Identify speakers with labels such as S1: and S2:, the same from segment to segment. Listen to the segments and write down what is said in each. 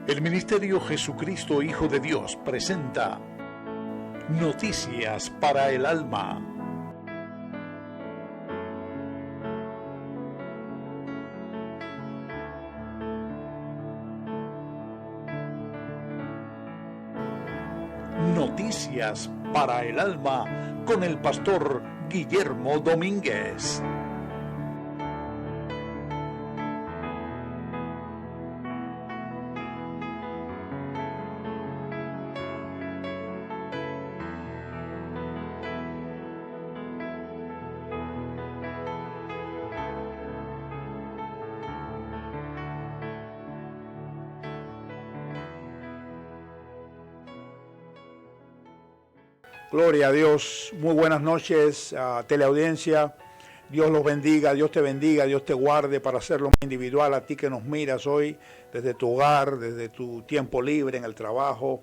S1: El Ministerio Jesucristo Hijo de Dios presenta Noticias para el Alma. Noticias para el Alma con el pastor Guillermo Domínguez.
S2: Gloria a Dios, muy buenas noches a teleaudiencia, Dios los bendiga, Dios te bendiga, Dios te guarde para hacerlo más individual a ti que nos miras hoy desde tu hogar, desde tu tiempo libre en el trabajo.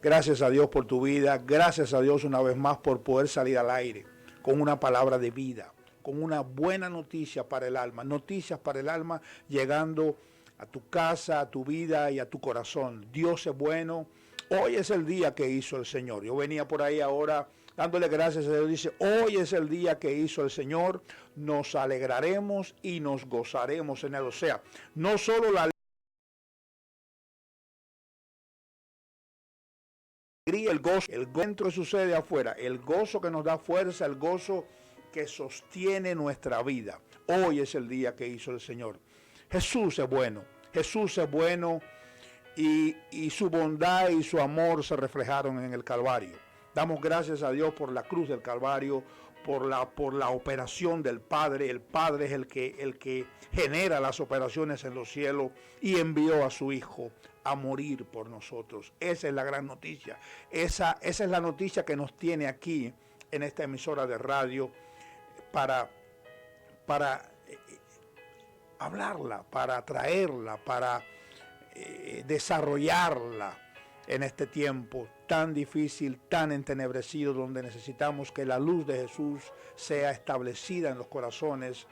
S2: Gracias a Dios por tu vida, gracias a Dios una vez más por poder salir al aire con una palabra de vida, con una buena noticia para el alma, noticias para el alma llegando a tu casa, a tu vida y a tu corazón. Dios es bueno. Hoy es el día que hizo el Señor. Yo venía por ahí ahora dándole gracias a Dios. Dice, hoy es el día que hizo el Señor. Nos alegraremos y nos gozaremos en él. O sea, no solo la alegría, el gozo dentro sucede afuera. El gozo que nos da fuerza, el gozo que sostiene nuestra vida. Hoy es el día que hizo el Señor. Jesús es bueno. Jesús es bueno. Y su bondad y su amor se reflejaron en el Calvario. Damos gracias a Dios por la cruz del Calvario, por la operación del Padre. El Padre es el que genera las operaciones en los cielos y envió a su Hijo a morir por nosotros. Esa es la gran noticia. Esa es la noticia que nos tiene aquí en esta emisora de radio para hablarla, para traerla, para desarrollarla en este tiempo tan difícil, tan entenebrecido, donde necesitamos que la luz de Jesús sea establecida en los corazones.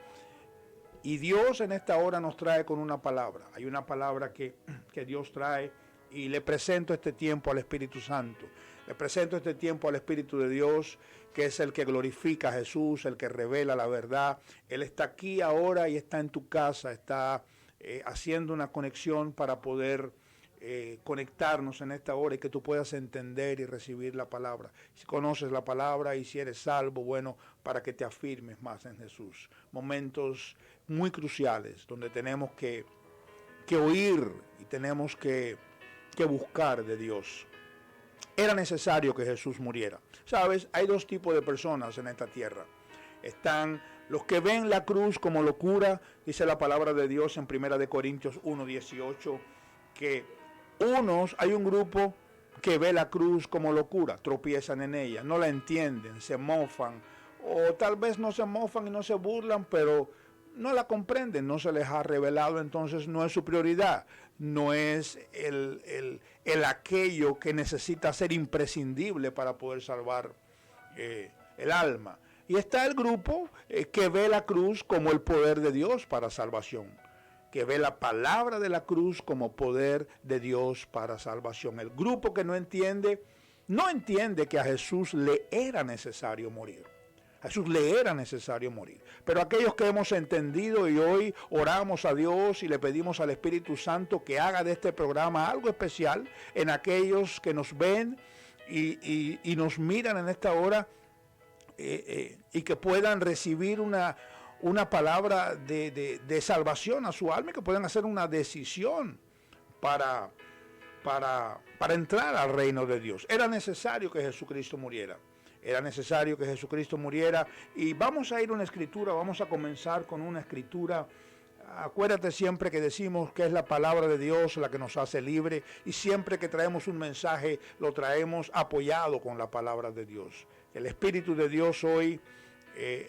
S2: Y Dios en esta hora nos trae con una palabra. Hay una palabra que Dios trae y le presento este tiempo al Espíritu Santo. Le presento este tiempo al Espíritu de Dios, que es el que glorifica a Jesús, el que revela la verdad. Él está aquí ahora y está en tu casa, está haciendo una conexión para poder conectarnos en esta hora y que tú puedas entender y recibir la palabra. Si conoces la palabra y si eres salvo, bueno, para que te afirmes más en Jesús. Momentos muy cruciales donde tenemos que oír y tenemos que buscar de Dios. Era necesario que Jesús muriera. ¿Sabes? Hay dos tipos de personas en esta tierra. Están los que ven la cruz como locura, dice la palabra de Dios en 1 Corintios 1:18, que hay un grupo que ve la cruz como locura, tropiezan en ella, no la entienden, se mofan, o tal vez no se mofan y no se burlan, pero no la comprenden, no se les ha revelado, entonces no es su prioridad, no es el aquello que necesita ser imprescindible para poder salvar el alma. Y está el grupo que ve la cruz como el poder de Dios para salvación, que ve la palabra de la cruz como poder de Dios para salvación. El grupo que no entiende que a Jesús le era necesario morir. A Jesús le era necesario morir. Pero aquellos que hemos entendido y hoy oramos a Dios y le pedimos al Espíritu Santo que haga de este programa algo especial en aquellos que nos ven y nos miran en esta hora, y que puedan recibir una palabra de salvación a su alma y que puedan hacer una decisión para entrar al reino de Dios. Era necesario que Jesucristo muriera. Era necesario que Jesucristo muriera. Y vamos a ir a una escritura, vamos a comenzar con una escritura. Acuérdate siempre que decimos que es la palabra de Dios la que nos hace libre, y siempre que traemos un mensaje lo traemos apoyado con la palabra de Dios. El Espíritu de Dios hoy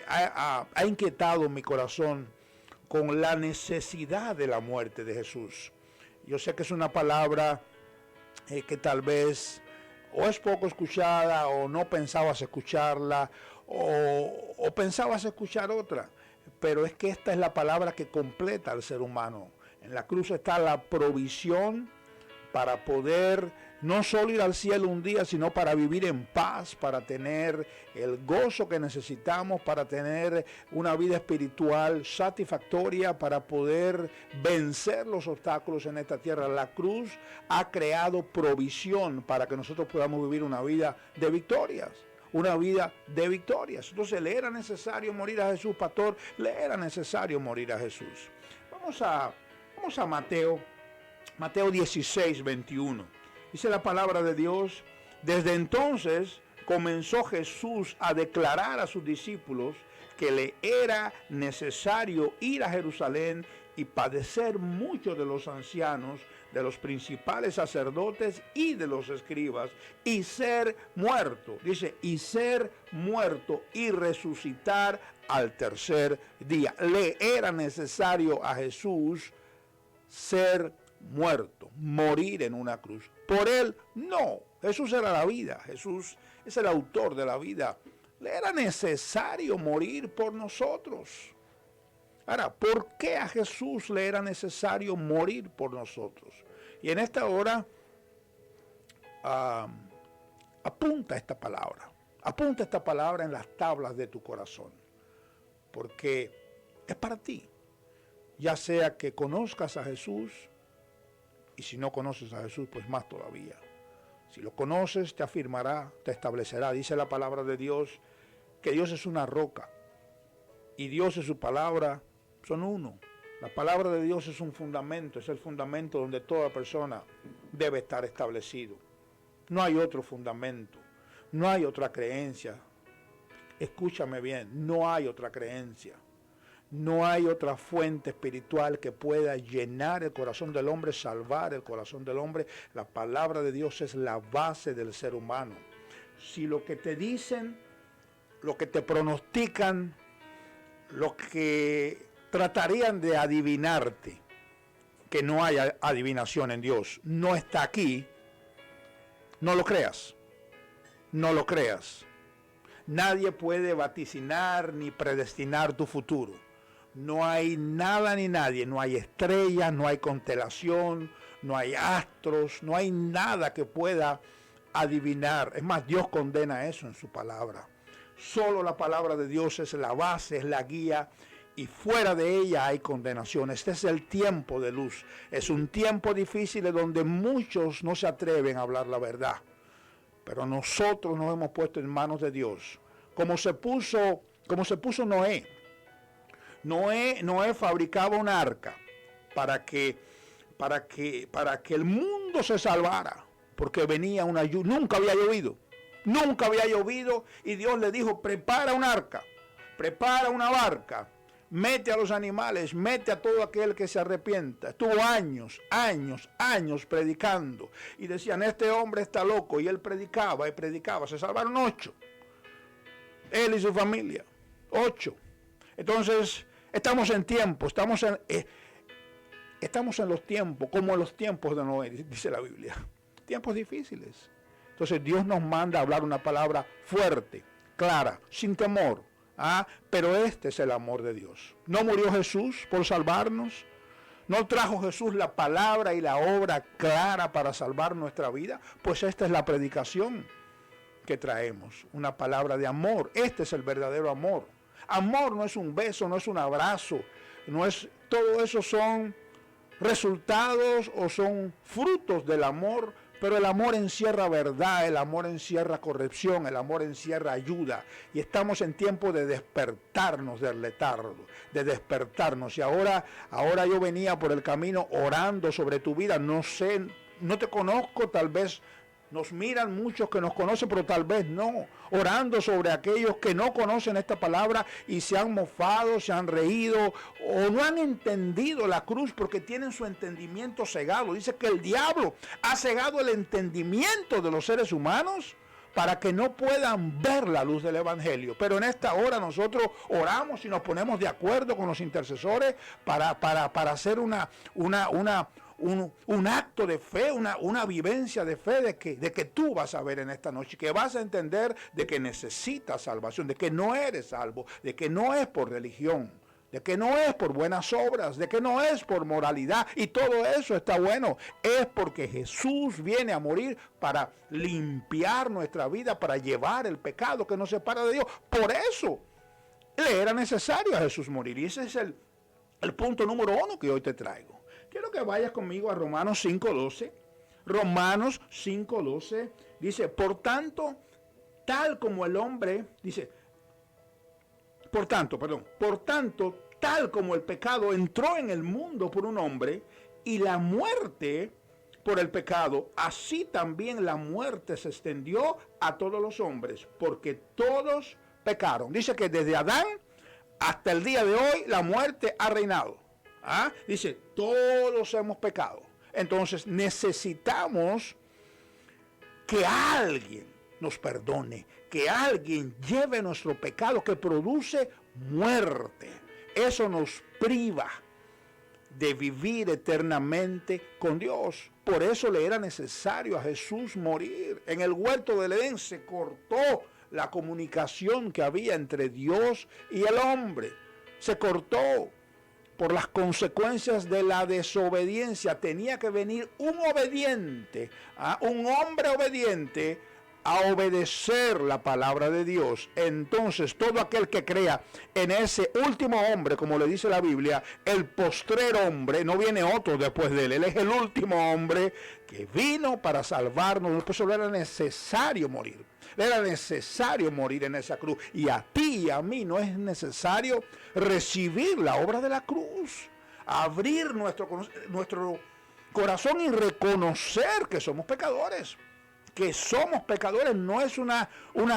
S2: ha inquietado mi corazón con la necesidad de la muerte de Jesús. Yo sé que es una palabra que tal vez o es poco escuchada o no pensabas escucharla o pensabas escuchar otra, pero es que esta es la palabra que completa al ser humano. En la cruz está la provisión para poder no solo ir al cielo un día, sino para vivir en paz, para tener el gozo que necesitamos, para tener una vida espiritual satisfactoria, para poder vencer los obstáculos en esta tierra. La cruz ha creado provisión para que nosotros podamos vivir una vida de victorias. Una vida de victorias. Entonces le era necesario morir a Jesús, pastor, le era necesario morir a Jesús. Vamos a Mateo 16, 21. Dice la palabra de Dios: desde entonces comenzó Jesús a declarar a sus discípulos que le era necesario ir a Jerusalén y padecer mucho de los ancianos, de los principales sacerdotes y de los escribas, y ser muerto. Dice, y ser muerto y resucitar al tercer día. Le era necesario a Jesús ser muerto, morir en una cruz. Por él, no. Jesús era la vida. Jesús es el autor de la vida. Le era necesario morir por nosotros. Ahora, ¿por qué a Jesús le era necesario morir por nosotros? Y en esta hora, apunta esta palabra. Apunta esta palabra en las tablas de tu corazón. Porque es para ti. Ya sea que conozcas a Jesús, y si no conoces a Jesús, pues más todavía. Si lo conoces, te afirmará, te establecerá. Dice la palabra de Dios que Dios es una roca. Y Dios y su palabra son uno. La palabra de Dios es un fundamento, es el fundamento donde toda persona debe estar establecido. No hay otro fundamento, no hay otra creencia. Escúchame bien, no hay otra creencia. No hay otra fuente espiritual que pueda llenar el corazón del hombre, salvar el corazón del hombre. La palabra de Dios es la base del ser humano. Si lo que te dicen, lo que te pronostican, lo que tratarían de adivinarte, que no hay adivinación en Dios, no está aquí, no lo creas. No lo creas. Nadie puede vaticinar ni predestinar tu futuro. No hay nada ni nadie, no hay estrellas, no hay constelación, no hay astros, no hay nada que pueda adivinar. Es más, Dios condena eso en su palabra. Solo la palabra de Dios es la base, es la guía, y fuera de ella hay condenación. Este es el tiempo de luz. Es un tiempo difícil donde muchos no se atreven a hablar la verdad. Pero nosotros nos hemos puesto en manos de Dios. Como se puso Noé. Noé fabricaba un arca para que el mundo se salvara, porque venía una lluvia. Nunca había llovido, y Dios le dijo: prepara un arca, prepara una barca, mete a los animales, mete a todo aquel que se arrepienta. Estuvo años predicando, y decían: este hombre está loco, y él predicaba, se salvaron 8, él y su familia, 8. Entonces, estamos en tiempo, estamos en los tiempos, como en los tiempos de Noé, dice la Biblia. Tiempos difíciles. Entonces Dios nos manda a hablar una palabra fuerte, clara, sin temor. Pero este es el amor de Dios. ¿No murió Jesús por salvarnos? ¿No trajo Jesús la palabra y la obra clara para salvar nuestra vida? Pues esta es la predicación que traemos, una palabra de amor. Este es el verdadero amor. Amor no es un beso, no es un abrazo, todo eso son resultados o son frutos del amor, pero el amor encierra verdad, el amor encierra corrección, el amor encierra ayuda, y estamos en tiempo de despertarnos del letargo, de despertarnos. Y ahora yo venía por el camino orando sobre tu vida. No sé, no te conozco, tal vez nos miran muchos que nos conocen, pero tal vez no. Orando sobre aquellos que no conocen esta palabra y se han mofado, se han reído o no han entendido la cruz porque tienen su entendimiento cegado. Dice que el diablo ha cegado el entendimiento de los seres humanos para que no puedan ver la luz del evangelio. Pero en esta hora nosotros oramos y nos ponemos de acuerdo con los intercesores para hacer un acto de fe, una vivencia de fe de que tú vas a ver en esta noche, que vas a entender de que necesitas salvación, de que no eres salvo, de que no es por religión. de que no es por buenas obras, de que no es por moralidad, y todo eso está bueno. Es porque Jesús viene a morir para limpiar nuestra vida, para llevar el pecado que nos separa de Dios. Por eso le era necesario a Jesús morir. Y ese es el punto número 1 que hoy te traigo. Quiero que vayas conmigo a Romanos 5:12. Romanos 5:12 dice, por tanto, tal como el pecado entró en el mundo por un hombre y la muerte por el pecado, así también la muerte se extendió a todos los hombres, porque todos pecaron. Dice que desde Adán hasta el día de hoy la muerte ha reinado. Dice, todos hemos pecado. Entonces necesitamos que alguien nos perdone, que alguien lleve nuestro pecado que produce muerte. Eso nos priva de vivir eternamente con Dios. Por eso le era necesario a Jesús morir. En el huerto del Edén se cortó la comunicación que había entre Dios y el hombre. Se cortó por las consecuencias de la desobediencia. Tenía que venir un obediente, un hombre obediente, a obedecer la palabra de Dios. Entonces todo aquel que crea en ese último hombre, como le dice la Biblia, el postrer hombre, no viene otro después de él, él es el último hombre que vino para salvarnos. Por eso era necesario morir. Era necesario morir en esa cruz. Y a ti y a mí no es necesario recibir la obra de la cruz. Abrir nuestro corazón y reconocer que somos pecadores. Que somos pecadores no es una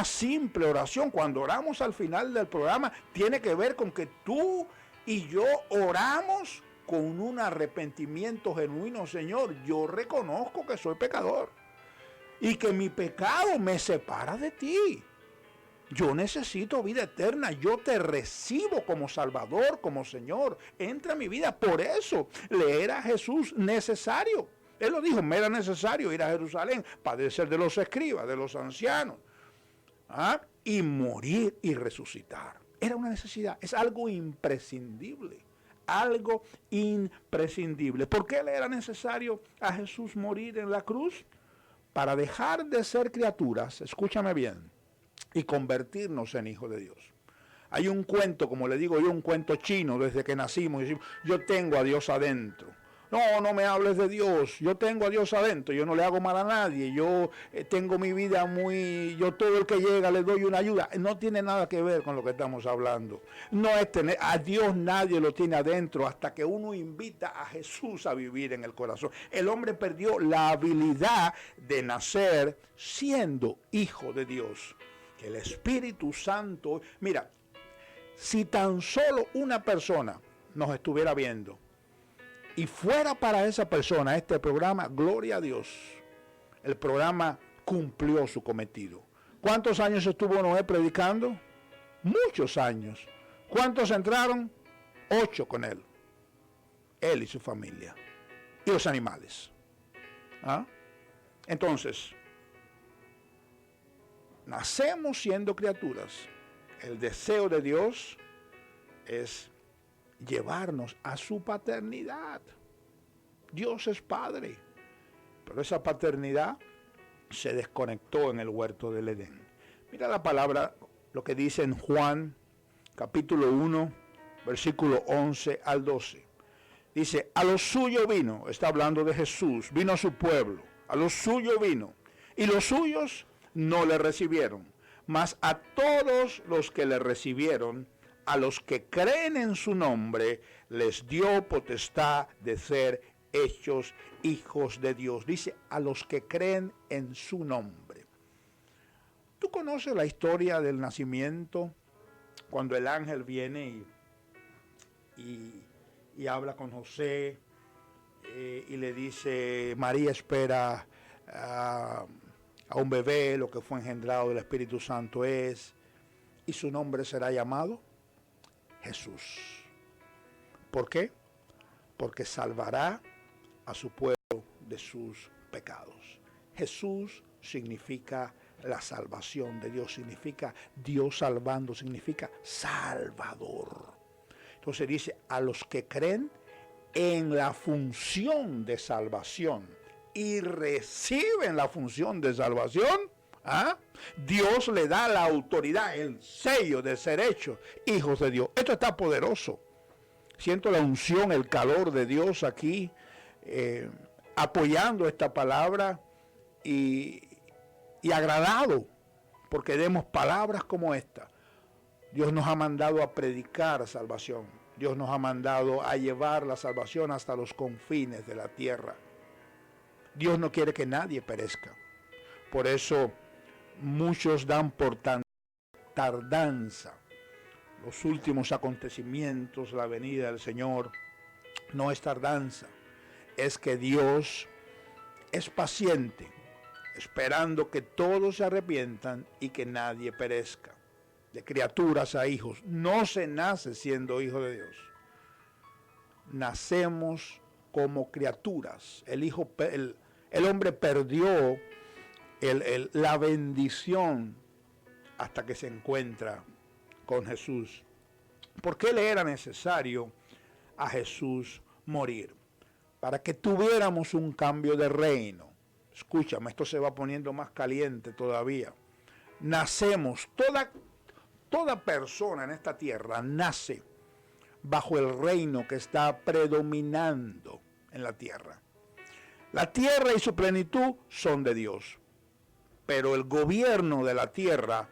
S2: simple oración. Cuando oramos al final del programa, tiene que ver con que tú y yo oramos con un arrepentimiento genuino. Señor, yo reconozco que soy pecador y que mi pecado me separa de ti. Yo necesito vida eterna. Yo te recibo como Salvador, como Señor. Entra en mi vida. Por eso le era a Jesús necesario. Él lo dijo, me era necesario ir a Jerusalén, padecer de los escribas, de los ancianos, y morir y resucitar. Era una necesidad, es algo imprescindible, algo imprescindible. ¿Por qué le era necesario a Jesús morir en la cruz? Para dejar de ser criaturas, escúchame bien, y convertirnos en hijos de Dios. Hay un cuento, como le digo yo, un cuento chino desde que nacimos, y decimos, yo tengo a Dios adentro. No me hables de Dios, yo tengo a Dios adentro, yo no le hago mal a nadie, yo tengo mi vida yo todo el que llega le doy una ayuda. No tiene nada que ver con lo que estamos hablando. No es tener, a Dios nadie lo tiene adentro hasta que uno invita a Jesús a vivir en el corazón. El hombre perdió la habilidad de nacer siendo hijo de Dios. Que el Espíritu Santo, mira, si tan solo una persona nos estuviera viendo, y fuera para esa persona este programa, gloria a Dios, el programa cumplió su cometido. ¿Cuántos años estuvo Noé predicando? Muchos años. ¿Cuántos entraron? 8 con él. Él y su familia. Y los animales. Entonces, nacemos siendo criaturas. El deseo de Dios es llevarnos a su paternidad. Dios es Padre, pero esa paternidad se desconectó en el huerto del Edén. Mira la palabra, lo que dice en Juan, capítulo 1, versículo 11 al 12. Dice, a los suyos vino, está hablando de Jesús, vino a su pueblo, a los suyos vino, y los suyos no le recibieron, mas a todos los que le recibieron, a los que creen en su nombre, les dio potestad de ser hechos hijos de Dios. Dice, a los que creen en su nombre. ¿Tú conoces la historia del nacimiento? Cuando el ángel viene y habla con José y le dice, María espera a un bebé, lo que fue engendrado del Espíritu Santo es, y su nombre será llamado Jesús. ¿Por qué? Porque salvará a su pueblo de sus pecados. Jesús significa la salvación de Dios, significa Dios salvando, significa Salvador. Entonces dice, a los que creen en la función de salvación y reciben la función de salvación, Dios le da la autoridad, el sello de ser hechos hijos de Dios. Esto está poderoso. Siento la unción, el calor de Dios aquí, apoyando esta palabra y agradado porque demos palabras como esta. Dios nos ha mandado a predicar salvación. Dios nos ha mandado a llevar la salvación hasta los confines de la tierra. Dios no quiere que nadie perezca. Por eso muchos dan por tardanza los últimos acontecimientos, la venida del Señor. No es tardanza, es que Dios es paciente, esperando que todos se arrepientan y que nadie perezca. De criaturas a hijos. No se nace siendo hijo de Dios. Nacemos como criaturas. El hombre perdió la bendición hasta que se encuentra con Jesús. ¿Por qué le era necesario a Jesús morir? Para que tuviéramos un cambio de reino. Escúchame, esto se va poniendo más caliente todavía. Nacemos, toda persona en esta tierra nace bajo el reino que está predominando en la tierra. La tierra y su plenitud son de Dios. Pero el gobierno de la tierra,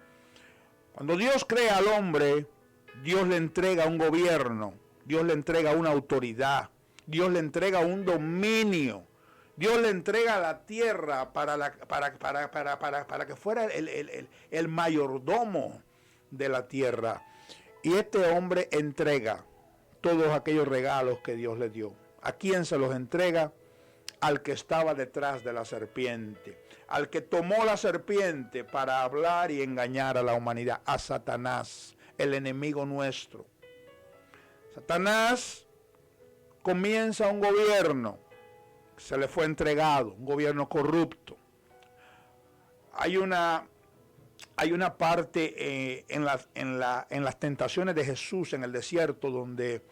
S2: cuando Dios crea al hombre, Dios le entrega un gobierno, Dios le entrega una autoridad, Dios le entrega un dominio, Dios le entrega la tierra para que fuera el mayordomo de la tierra. Y este hombre entrega todos aquellos regalos que Dios le dio. ¿A quién se los entrega? Al que estaba detrás de la serpiente, al que tomó la serpiente para hablar y engañar a la humanidad, a Satanás, el enemigo nuestro. Satanás comienza un gobierno, se le fue entregado, un gobierno corrupto. Hay una parte en las tentaciones de Jesús en el desierto donde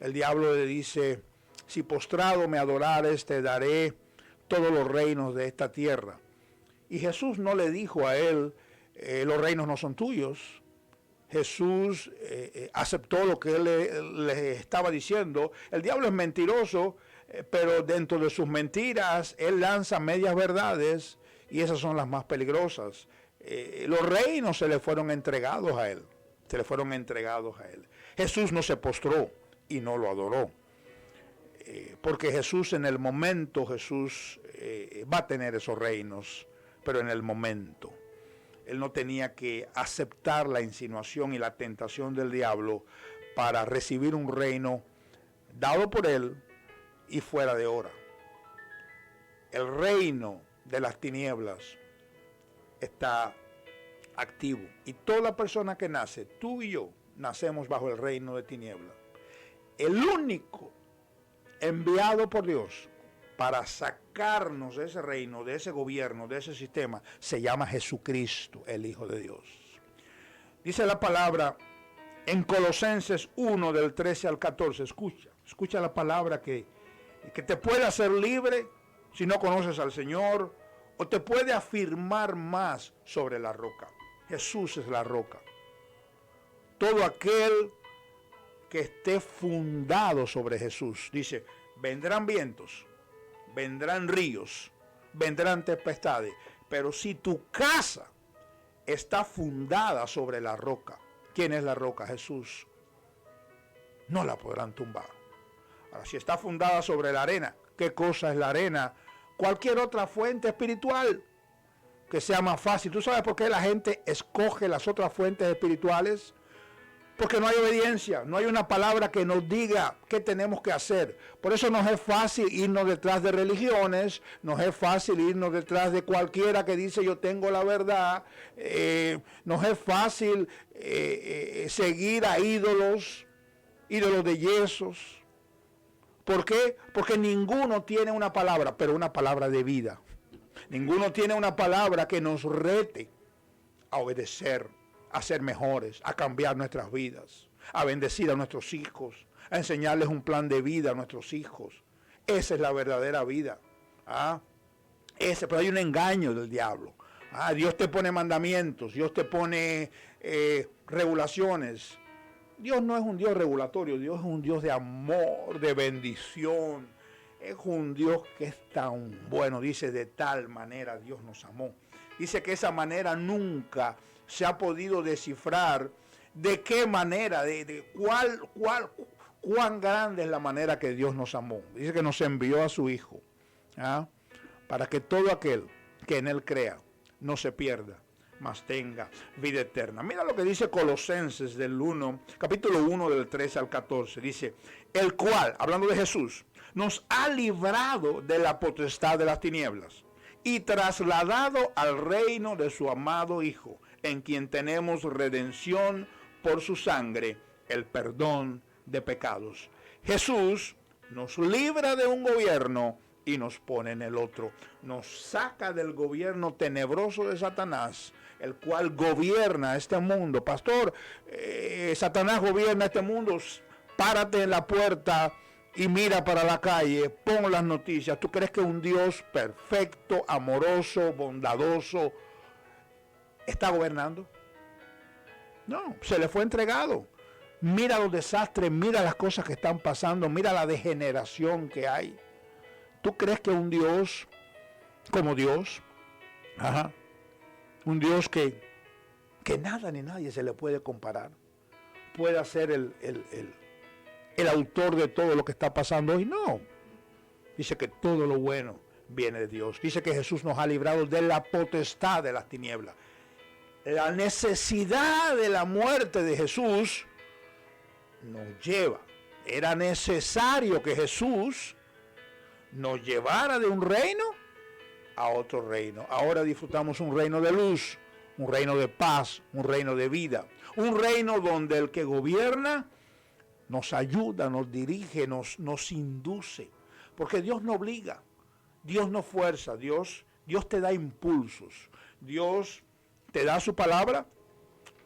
S2: el diablo le dice: si postrado me adorares, te daré todos los reinos de esta tierra. Y Jesús no le dijo a él, los reinos no son tuyos. Jesús aceptó lo que él le estaba diciendo. El diablo es mentiroso, pero dentro de sus mentiras, él lanza medias verdades y esas son las más peligrosas. Los reinos se le fueron entregados a él. Jesús no se postró y no lo adoró. Porque Jesús en el momento, va a tener esos reinos, pero en el momento. Él no tenía que aceptar la insinuación y la tentación del diablo para recibir un reino dado por él y fuera de hora. El reino de las tinieblas está activo. Y toda persona que nace, tú y yo, nacemos bajo el reino de tinieblas. El único enviado por Dios para sacarnos de ese reino, de ese gobierno, de ese sistema, se llama Jesucristo, el Hijo de Dios. Dice la palabra en Colosenses 1, del 13 al 14, escucha la palabra que te puede hacer libre si no conoces al Señor, o te puede afirmar más sobre la roca. Jesús es la roca. Todo aquel que esté fundado sobre Jesús, dice, vendrán vientos, vendrán ríos, vendrán tempestades, pero si tu casa está fundada sobre la roca, ¿quién es la roca? Jesús. No la podrán tumbar. Ahora, si está fundada sobre la arena, ¿qué cosa es la arena? Cualquier otra fuente espiritual que sea más fácil. ¿Tú sabes por qué la gente escoge las otras fuentes espirituales? Porque no hay obediencia, no hay una palabra que nos diga qué tenemos que hacer. Por eso nos es fácil irnos detrás de religiones, nos es fácil irnos detrás de cualquiera que dice yo tengo la verdad, nos es fácil seguir a ídolos de yesos. ¿Por qué? Porque ninguno tiene una palabra, pero una palabra de vida. Ninguno tiene una palabra que nos rete a obedecer, a ser mejores, a cambiar nuestras vidas. a bendecir a nuestros hijos, a enseñarles un plan de vida a nuestros hijos. Esa es la verdadera vida. Pero hay un engaño del diablo. Dios te pone mandamientos, Dios te pone regulaciones. Dios no es un Dios regulatorio, Dios es un Dios de amor, de bendición. Es un Dios que es tan bueno, dice, de tal manera Dios nos amó. Dice que esa manera nunca se ha podido descifrar. ¿De qué manera? ¿Cuán grande es la manera que Dios nos amó? Dice que nos envió a su Hijo, para que todo aquel que en Él crea no se pierda, mas tenga vida eterna. Mira lo que dice Colosenses capítulo 1 del 13 al 14. Dice, el cual, hablando de Jesús, nos ha librado de la potestad de las tinieblas y trasladado al reino de su amado Hijo, en quien tenemos redención por su sangre, el perdón de pecados. Jesús nos libra de un gobierno y nos pone en el otro. Nos saca del gobierno tenebroso de Satanás, el cual gobierna este mundo. Pastor, Satanás gobierna este mundo. Párate en la puerta y mira para la calle, pon las noticias. ¿Tú crees que un Dios perfecto, amoroso, bondadoso está gobernando? No, se le fue entregado. Mira los desastres, mira las cosas que están pasando, mira la degeneración que hay. ¿Tú crees que un Dios como Dios, un Dios que nada ni nadie se le puede comparar, pueda ser el autor de todo lo que está pasando hoy? No. Dice que todo lo bueno viene de Dios. Dice que Jesús nos ha librado de la potestad de las tinieblas. La necesidad de la muerte de Jesús nos lleva. Era necesario que Jesús nos llevara de un reino a otro reino. Ahora disfrutamos un reino de luz, un reino de paz, un reino de vida, un reino donde el que gobierna nos ayuda, nos dirige, nos induce, porque Dios no obliga, Dios no fuerza, Dios te da impulsos, Dios te da su palabra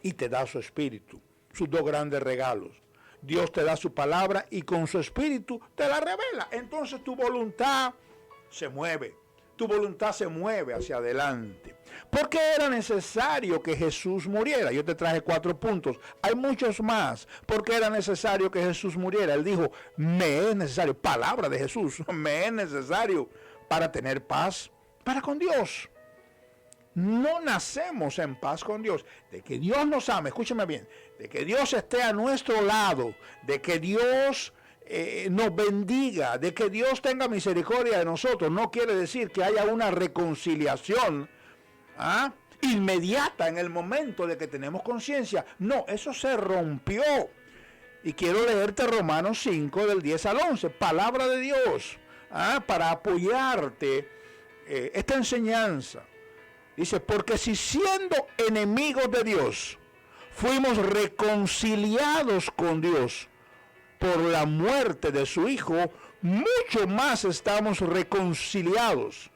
S2: y te da su espíritu, sus dos grandes regalos. Dios te da su palabra y con su espíritu te la revela. Entonces tu voluntad se mueve. Tu voluntad se mueve hacia adelante. ¿Por qué era necesario que Jesús muriera? Yo te traje 4 puntos. Hay muchos más. ¿Por qué era necesario que Jesús muriera? Él dijo, me es necesario, palabra de Jesús, me es necesario para tener paz para con Dios. No nacemos en paz con Dios. De que Dios nos ame, escúcheme bien, de que Dios esté a nuestro lado, de que Dios nos bendiga, de que Dios tenga misericordia de nosotros, no quiere decir que haya una reconciliación inmediata en el momento de que tenemos conciencia. No, eso se rompió. Y quiero leerte Romanos 5 del 10 al 11, palabra de Dios, para apoyarte esta enseñanza. Dice, porque si siendo enemigos de Dios, fuimos reconciliados con Dios por la muerte de su Hijo, mucho más estamos reconciliados.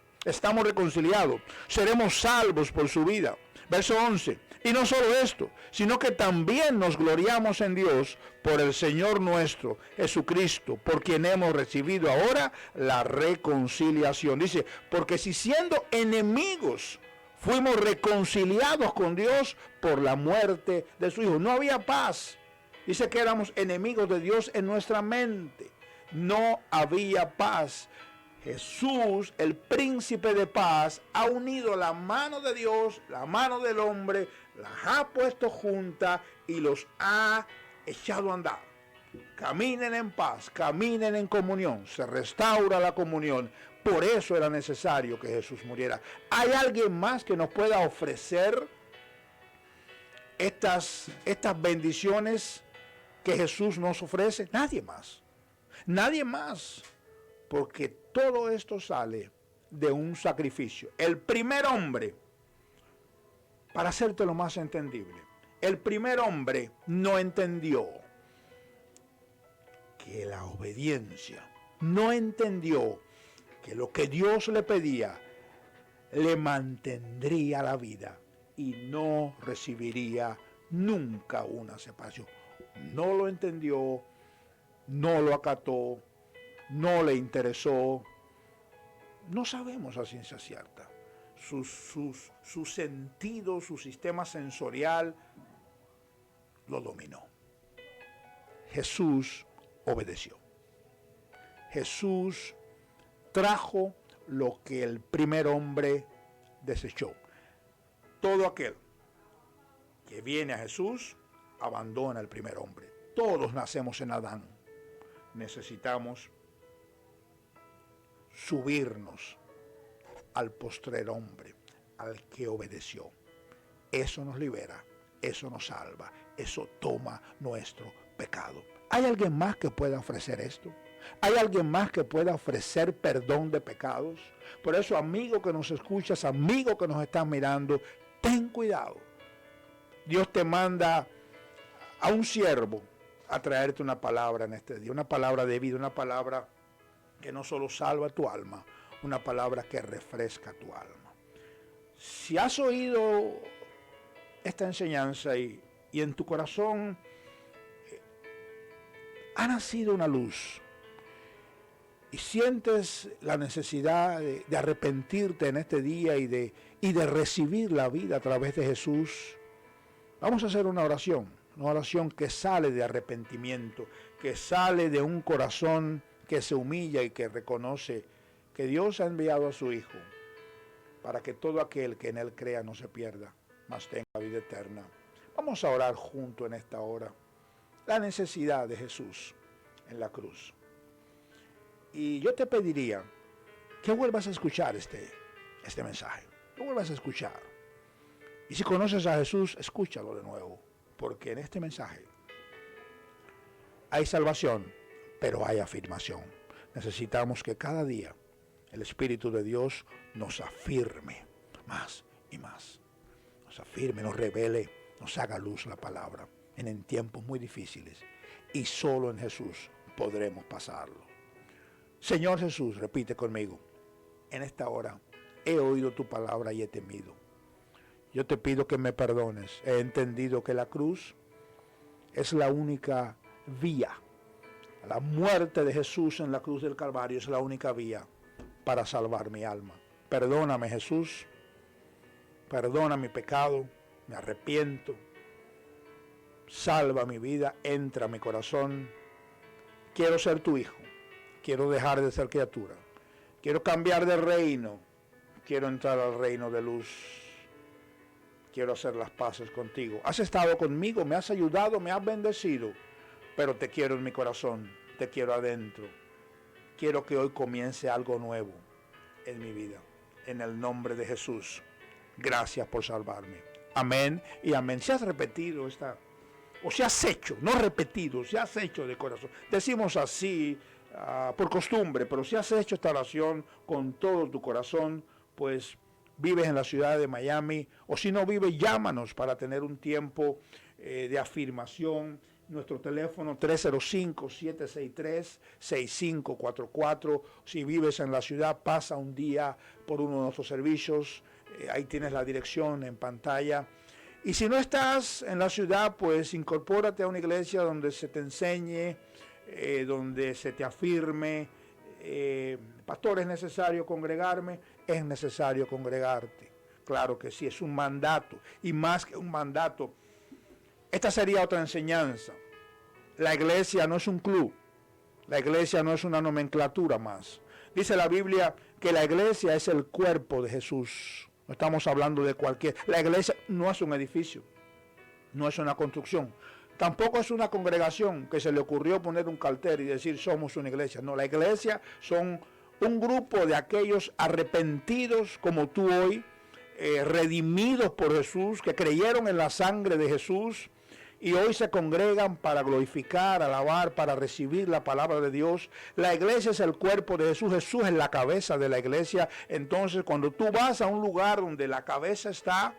S2: Seremos salvos por su vida. Verso 11. Y no solo esto, sino que también nos gloriamos en Dios por el Señor nuestro, Jesucristo, por quien hemos recibido ahora la reconciliación. Dice, porque si siendo enemigos fuimos reconciliados con Dios por la muerte de su Hijo. No había paz. Dice que éramos enemigos de Dios en nuestra mente. No había paz. Jesús, el príncipe de paz, ha unido la mano de Dios, la mano del hombre, las ha puesto juntas y los ha echado a andar. Caminen en paz, caminen en comunión, se restaura la comunión. Por eso era necesario que Jesús muriera. ¿Hay alguien más que nos pueda ofrecer estas bendiciones que Jesús nos ofrece? Nadie más. Nadie más. Porque todo esto sale de un sacrificio. El primer hombre, para hacerte lo más entendible, el primer hombre no entendió que la obediencia, no entendió que lo que Dios le pedía le mantendría la vida y no recibiría nunca una separación. no lo entendió, no lo acató, no le interesó. No sabemos a ciencia cierta. Su sentido, su sistema sensorial lo dominó. Jesús obedeció. Jesús trajo lo que el primer hombre desechó. Todo aquel que viene a Jesús abandona el primer hombre. Todos nacemos en Adán. Necesitamos subirnos al postrer hombre, al que obedeció. Eso nos libera, eso nos salva, eso toma nuestro pecado. ¿Hay alguien más que pueda ofrecer esto? ¿Hay alguien más que pueda ofrecer perdón de pecados? Por eso, amigo que nos escuchas, amigo que nos estás mirando, ten cuidado. Dios te manda a un siervo a traerte una palabra en este día, una palabra de vida, una palabra que no solo salva tu alma, una palabra que refresca tu alma. Si has oído esta enseñanza y en tu corazón ha nacido una luz y sientes la necesidad de arrepentirte en este día y de recibir la vida a través de Jesús, vamos a hacer una oración que sale de arrepentimiento, que sale de un corazón que se humilla y que reconoce que Dios ha enviado a su Hijo para que todo aquel que en Él crea no se pierda, mas tenga vida eterna. Vamos a orar juntos en esta hora la necesidad de Jesús en la cruz. Y yo te pediría que vuelvas a escuchar este mensaje, que vuelvas a escuchar. Y si conoces a Jesús, escúchalo de nuevo, porque en este mensaje hay salvación, pero hay afirmación. Necesitamos que cada día el Espíritu de Dios nos afirme más y más. Nos afirme, nos revele, nos haga luz la palabra en tiempos muy difíciles. Y solo en Jesús podremos pasarlo. Señor Jesús, repite conmigo, en esta hora he oído tu palabra y he temido. Yo te pido que me perdones. He entendido que la cruz es la única vía. La muerte de Jesús en la cruz del Calvario es la única vía para salvar mi alma. Perdóname, Jesús. Perdona mi pecado. Me arrepiento. Salva mi vida. Entra a mi corazón. Quiero ser tu hijo. Quiero dejar de ser criatura. Quiero cambiar de reino. Quiero entrar al reino de luz. Quiero hacer las paces contigo. Has estado conmigo, me has ayudado, me has bendecido. Pero te quiero en mi corazón, te quiero adentro. Quiero que hoy comience algo nuevo en mi vida. En el nombre de Jesús. Gracias por salvarme. Amén y amén. Si has repetido o si has hecho, no repetido, si has hecho de corazón. Decimos así por costumbre, pero si has hecho esta oración con todo tu corazón, pues vives en la ciudad de Miami, o si no vives, llámanos para tener un tiempo de afirmación. Nuestro teléfono 305-763-6544. Si vives en la ciudad, pasa un día por uno de nuestros servicios. Ahí tienes la dirección en pantalla. Y si no estás en la ciudad, pues incorpórate a una iglesia donde se te enseñe, donde se te afirme. Pastor, ¿es necesario congregarme? Es necesario congregarte. Claro que sí, es un mandato. Y más que un mandato, esta sería otra enseñanza. La iglesia no es un club. La iglesia no es una nomenclatura más. Dice la Biblia que la iglesia es el cuerpo de Jesús. No estamos hablando de cualquier. La iglesia no es un edificio. No es una construcción. Tampoco es una congregación que se le ocurrió poner un cartel y decir somos una iglesia. No, la iglesia son un grupo de aquellos arrepentidos como tú hoy, redimidos por Jesús, que creyeron en la sangre de Jesús y hoy se congregan para glorificar, alabar, para recibir la palabra de Dios. La iglesia es el cuerpo de Jesús. Jesús es la cabeza de la iglesia. Entonces, cuando tú vas a un lugar donde la cabeza está,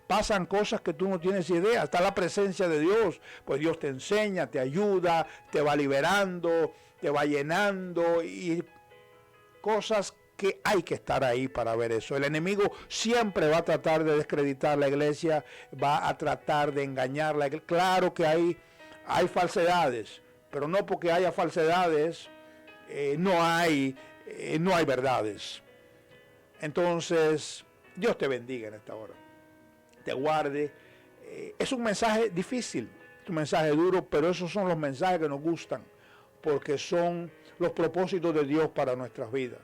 S2: pasan cosas que tú no tienes idea. Está la presencia de Dios. Pues Dios te enseña, te ayuda, te va liberando, te va llenando y cosas que hay que estar ahí para ver eso. El enemigo siempre va a tratar de descreditar la iglesia, va a tratar de engañarla. Claro que hay Hay falsedades, pero no porque haya falsedades, no hay verdades. Entonces, Dios te bendiga en esta hora, te guarde. Es un mensaje difícil, es un mensaje duro, pero esos son los mensajes que nos gustan, porque son los propósitos de Dios para nuestras vidas.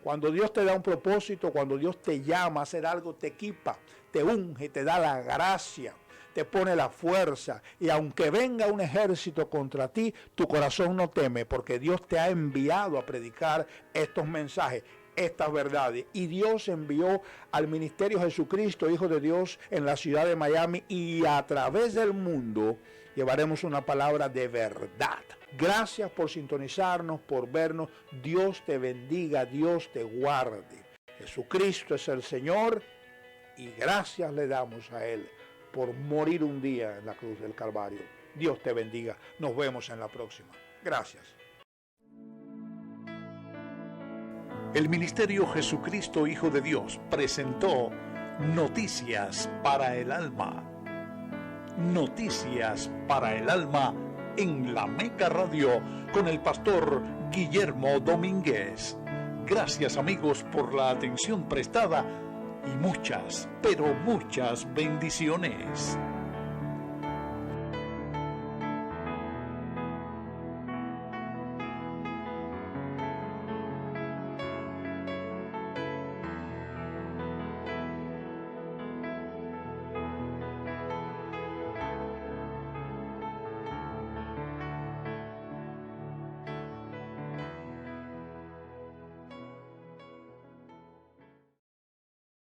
S2: Cuando Dios te da un propósito, cuando Dios te llama a hacer algo, te equipa, te unge, te da la gracia, te pone la fuerza, y aunque venga un ejército contra ti, tu corazón no teme, porque Dios te ha enviado a predicar estos mensajes, estas verdades. Y Dios envió al ministerio Jesucristo, Hijo de Dios, en la ciudad de Miami, y a través del mundo llevaremos una palabra de verdad. Gracias por sintonizarnos, por vernos. Dios te bendiga, Dios te guarde. Jesucristo es el Señor, y gracias le damos a Él por morir un día en la cruz del Calvario. Dios te bendiga. Nos vemos en la próxima. Gracias.
S1: El Ministerio Jesucristo Hijo de Dios presentó Noticias para el Alma. Noticias para el Alma en La Meca Radio con el pastor Guillermo Domínguez. Gracias, amigos, por la atención prestada y muchas, pero muchas bendiciones.